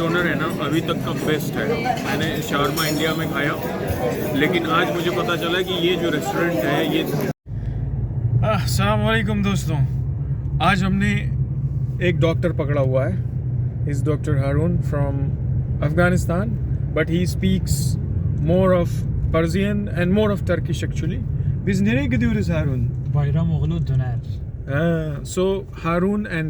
Donor है ना अभी तक का बेस्ट है। मैंने शावरमा इंडिया में खाया, लेकिन आज मुझे पता चला कि ये जो रेस्टोरेंट है ये। अस्सलाम वालेकुम दोस्तों, आज हमने एक डॉक्टर पकड़ा हुआ है। इस doctor Haroon from Afghanistan, but he speaks more of Persian and more of Turkish actually. Biz nereye gidiyoruz Harun? Bayramoğlu döner. So Harun and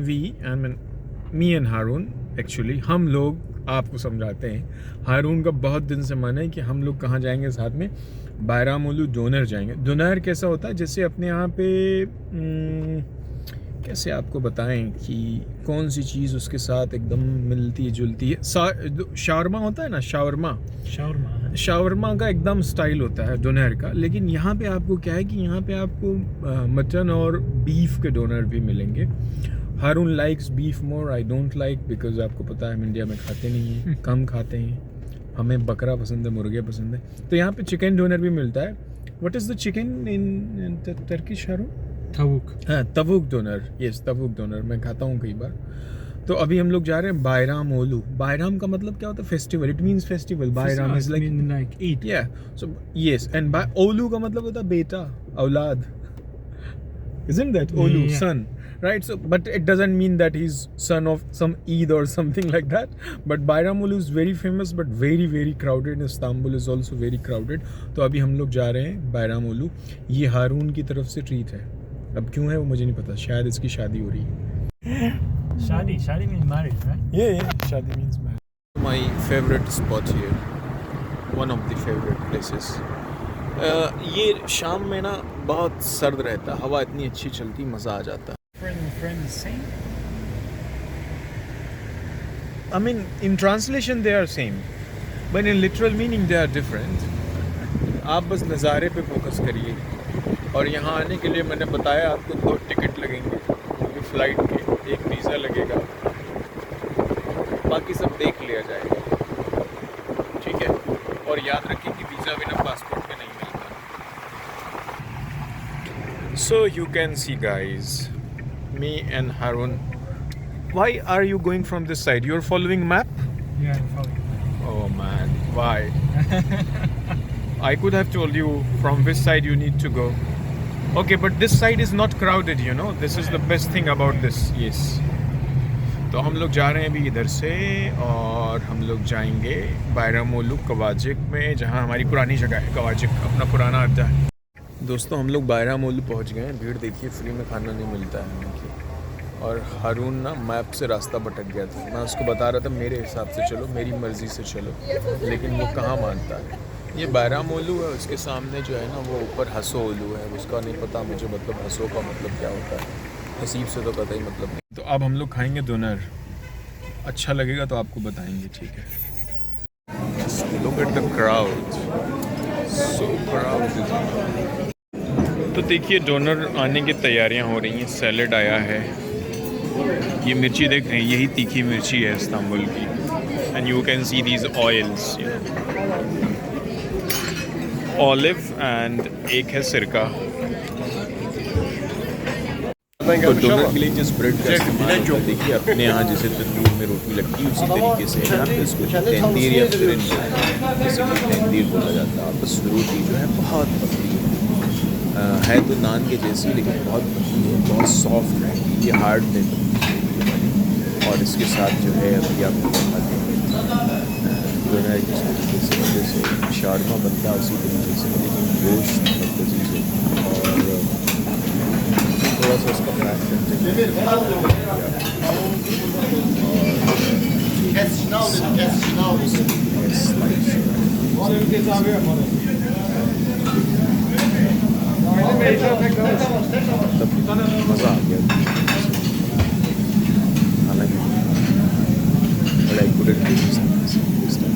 me and Harun actually हम लोग आपको समझाते हैं. हारून का बहुत दिन से मन है कि हम लोग कहाँ जाएंगे साथ में, बायरामोलू डोनर जाएंगे. डोनर कैसा होता है, जैसे अपने यहाँ पे कैसे आपको बताएं कि कौन सी चीज़ उसके साथ एकदम मिलती जुलती है. शावरमा होता है ना, शावरमा का एकदम स्टाइल होता है डोनर का. लेकिन यहाँ पे आपको क्या है कि यहाँ पे आपको मटन और बीफ के डोनर भी मिलेंगे. Haroon likes beef more, I don't like, because आपको पता है हम इंडिया में खाते नहीं हैं, कम खाते हैं. हमें बकरा पसंद है, मुर्गे पसंद है. तो यहाँ पे चिकन डोनर भी मिलता है. What is the chicken in Turkish Haroon? Tavuk. हाँ, तवुक डोनर. यस, तवुक डोनर मैं खाता हूँ कई बार. तो अभी हम लोग जा रहे हैं बायरामोलू. बायराम का मतलब क्या होता है? Festival. It means festival. Byram is like eat. या. सो यस, एंड ओलू का मतलब होता है बेटा, औलाद. Isn't that Olu, Yeah. son? Right? So, but it doesn't mean that he's son of some Eid or something like that. But Bayramolu is very famous, but very very crowded. Istanbul is also very crowded. तो अभी हम लोग जा रहे हैं बायरामोलू. ये हारून की तरफ से ट्रीट है. अब क्यों है वो मुझे नहीं पता, शायद इसकी शादी हो रही है. Shadi means marriage, right? Yeah, शादी means marriage. My favorite spot here, one of the favorite places. ये शाम में ना बहुत सर्द रहता, हवा इतनी अच्छी चलती, मज़ा आ जाता. Friends same. I mean, in translation they are same, but in literal meaning they are different. आप बस नज़ारे पे फोकस करिए. और यहाँ आने के लिए मैंने बताया आपको 2 टिकट लगेंगे फ्लाइट के, एक वीज़ा लगेगा, बाकी सब देख लिया जाएगा. ठीक है. और याद रखिए कि वीज़ा बिना पासपोर्ट के नहीं मिलता. So you can see guys, me and Harun. Why are you going from this side? You're following map? Yeah, I'm following. Oh man, why? I could have told you from which side you need to go. Okay, but this side is not crowded, you know. This is the best thing about this. Yes. तो हम लोग जा रहे हैं अभी इधर से, और हम लोग जाएंगे बायरामोलू कवाजिक में, जहाँ हमारी पुरानी जगह है. कवाजिक अपना पुराना अड्डा है. दोस्तों हम लोग बायरामोलू पहुँच गए हैं. भीड़ देखिए, फ्री में खाना नहीं मिलता है उनकी. और हारून ना मैप से रास्ता भटक गया था. मैं उसको बता रहा था मेरे हिसाब से चलो, मेरी मर्ज़ी से चलो, लेकिन वो कहाँ मानता है. ये बायरामोलू है, उसके सामने जो है ना वो ऊपर हसोलू है. उसका नहीं पता मुझे, मतलब हसो का मतलब क्या होता है. नसीब से तो कतई मतलब नहीं. तो अब हम लोग खाएंगे डोनर. अच्छा लगेगा तो आपको बताएंगे, ठीक है. Look at the crowd, so crowd. तो देखिए डोनर आने की तैयारियां हो रही हैं. सैलेड आया है. ये मिर्ची देख रहे हैं, यही तीखी मिर्ची है इस्तांबुल की. And you can see these oils, olive, and एक है सिरका. तो डोनर के लिए जिस ब्रेड का इस्तेमाल होता है, देखिए अपने यहाँ जैसे तंदूर में रोटी लगती है उसी तरीके से यहाँ पे इसको तंदीर या फिर बेसिकली तंदीर बोला जाता है. बस रोटी जो है बहुत पतली है तो नान के जैसी, लेकिन बहुत पतली है, बहुत सॉफ्ट है. ये हार्ड नहीं. और इसके साथ जो है अभी आप खाते हैं डोनर जिस तरीके से जैसे शावरमा बनता है उसी तरीके से, लेकिन गोश्त बहुत लजीज है. और थोड़ा सा उसका फ्राई करते मज़ा आ गया. हालांकि बड़ा गुड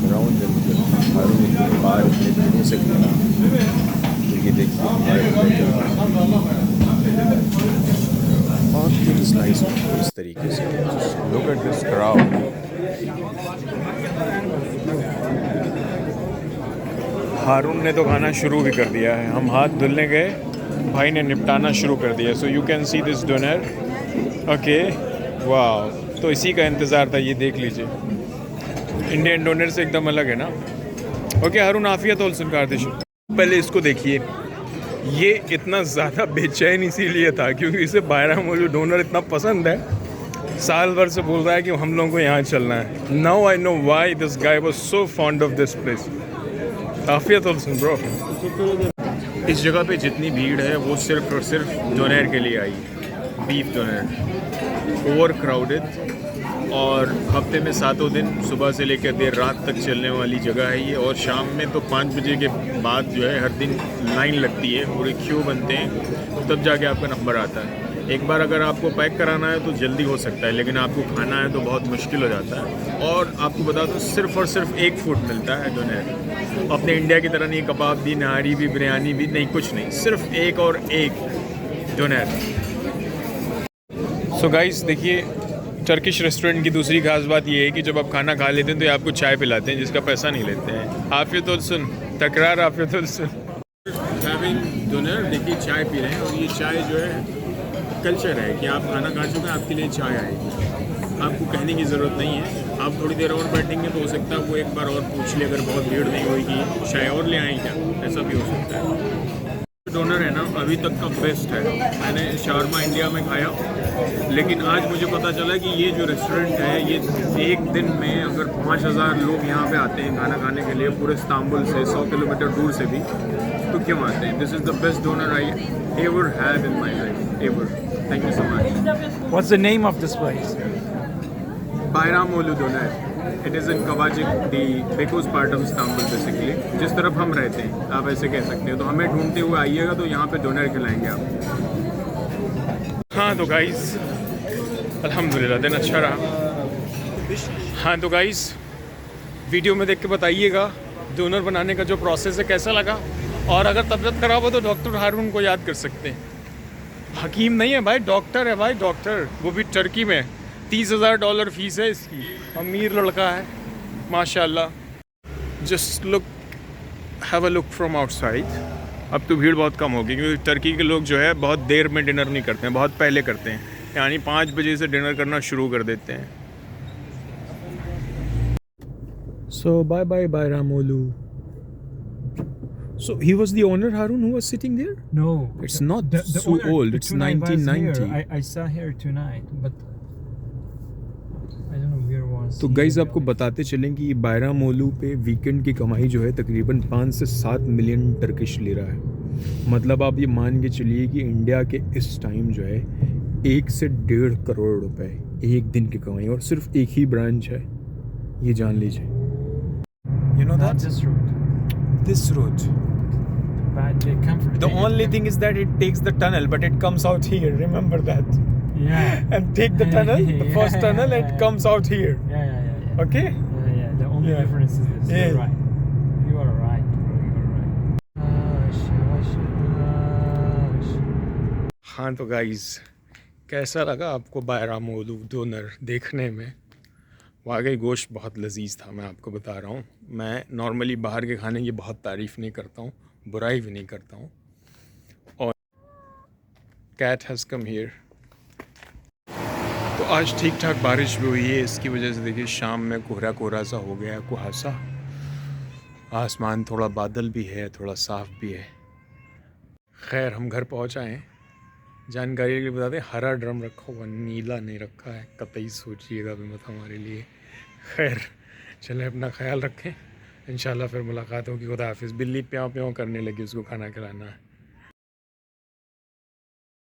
अराउंड बाहर अपने दिनों से खाना. तो ये देखिए बहुत ही स्लाइस इस तरीके से. Look at this crowd. Haroon ने तो खाना शुरू भी कर दिया है. हम हाथ धुलने गए, भाई ने निपटाना शुरू कर दिया. So you can see this donor. Okay, वाह. तो इसी का इंतज़ार था, ये देख लीजिए. इंडियन डोनर से एकदम अलग है ना। ओके हारून आफियत और सुनकार दिश। पहले इसको देखिए, ये इतना ज़्यादा बेचैन इसीलिए था क्योंकि इसे बायरामोलू डोनर इतना पसंद है, साल भर से बोल रहा है कि हम लोगों को यहाँ चलना है। Now I know why this guy was so fond of this place. आफियत और सुन ब्रो। इस जगह पे जितनी भीड़ है वो सिर्फ और सिर्फ डोनर के लिए आई, बीफ डोनर। ओवर क्राउडेड और हफ्ते में 7 दिन सुबह से लेकर देर रात तक चलने वाली जगह है ये। और शाम में तो 5 बजे के बाद जो है हर दिन लाइन लगती है, पूरे क्यू बनते हैं, तब जाके आपका नंबर आता है। एक बार अगर आपको पैक कराना है तो जल्दी हो सकता है, लेकिन आपको खाना है तो बहुत मुश्किल हो जाता है। और आपको बता दो सिर्फ और सिर्फ एक फूड मिलता है डोनर। अपने इंडिया की तरह नहीं कबाब भी, नहारी भी, बिरयानी भी नहीं, कुछ नहीं, सिर्फ एक और एक डोनर। सो गाइस देखिए, टर्किश रेस्टोरेंट की दूसरी खास बात ये है कि जब आप खाना खा लेते हैं तो ये आपको चाय पिलाते हैं जिसका पैसा नहीं लेते हैं। आफियत उल सुन, तकरार आफियत उल सुन। डोनर देखिए चाय पी रहे हैं और ये चाय जो है कल्चर है कि आप खाना खा चुके हैं, आपके लिए चाय आएगी, आपको कहने की ज़रूरत नहीं है। आप थोड़ी देर और बैठेंगे तो हो सकता है वो एक बार और पूछ ले, अगर बहुत भीड़ नहीं होगी चाय और ले आएँ क्या, ऐसा भी हो सकता है। डोनर है ना अभी तक का बेस्ट है। मैंने शावरमा इंडिया में खाया, लेकिन आज मुझे पता चला कि ये जो रेस्टोरेंट है ये एक दिन में अगर 5000 लोग यहाँ पे आते हैं खाना खाने के लिए, पूरे इस्तांबुल से 100 किलोमीटर दूर से भी, तो क्यों आते हैं। This is the best doner I ever had in my life ever. Thank you so much. What's the name of this place? Bayramoglu doner. It is in Kavacik, the Beykoz part of Istanbul basically. जिस तरफ हम रहते हैं आप ऐसे कह सकते हो। तो हमें ढूंढते हुए आइएगा तो यहाँ पे डोनर खिलाएंगे आप। हाँ तो गाइस अल्हम्दुलिल्लाह दिन अच्छा रहा। हाँ तो गाइस वीडियो में देख के बताइएगा डोनर बनाने का जो प्रोसेस है कैसा लगा। और अगर तबीयत ख़राब हो तो डॉक्टर हारून को याद कर सकते हैं। हकीम नहीं है भाई, डॉक्टर है भाई, डॉक्टर, वो भी टर्की में। $30,000 फीस है इसकी, अमीर लड़का है माशाल्लाह। Just look, have a look from outside. अब तो भीड़ बहुत कम होगी क्योंकि टर्की के लोग जो है बहुत देर में डिनर नहीं करते हैं, बहुत पहले करते हैं, यानी 5 बजे से डिनर करना शुरू कर देते हैं। So bye bye Bayramoglu. So he was the owner, Harun, who was sitting there? No, It's not so owner, old. the It's tonight was 1990. here. I saw here tonight, but I don't know where was. तो he guys really. आपको बताते चलें कि बायरामोलू पे weekend की कमाई जो है तकरीबन 5 से 7 मिलियन टर्किश लिरा है। मतलब आप ये मान के चलिए कि इंडिया के इस टाइम जो है 1 से 1.5 करोड़ रुपए एक दिन की कमाई, और सिर्फ एक ही ब्रांच है, ये जान लीजिए। You know Not that? this route, This route. but they come from. The only thing is that it takes the tunnel, but it comes out here. Remember that. Yeah. And take the tunnel, the first Yeah. tunnel, and it comes out here. Yeah. Okay? Yeah. The only Yeah. difference is this. Yeah. You're right. You are right, bro. You are right. Hush. हाँ तो guys कैसा लगा आपको बायरामोलू donor देखने में? वाकई गोश्त बहुत लजीज था, मैं आपको बता रहा हूँ। मैं नॉर्मली बाहर के खाने की बहुत तारीफ़ नहीं करता हूँ, बुराई भी नहीं करता हूँ। और कैट हैज़ कम हियर। तो आज ठीक ठाक बारिश भी हुई है, इसकी वजह से देखिए शाम में कोहरा कोहरा सा हो गया, कुहासा। आसमान थोड़ा बादल भी है, थोड़ा साफ़ भी है। खैर हम घर पहुँच आए हैं। जानकारी के लिए बता दें, हरा ड्रम रखा हुआ, नीला नहीं रखा है, कतई सोचिएगा भी मत हमारे लिए। खैर चलें, अपना ख्याल रखें, इंशाल्लाह फिर मुलाकात होगी। खुदा हाफिज़। बिल्ली प्याँ प्याँ करने लगी, उसको खाना खिलाना है।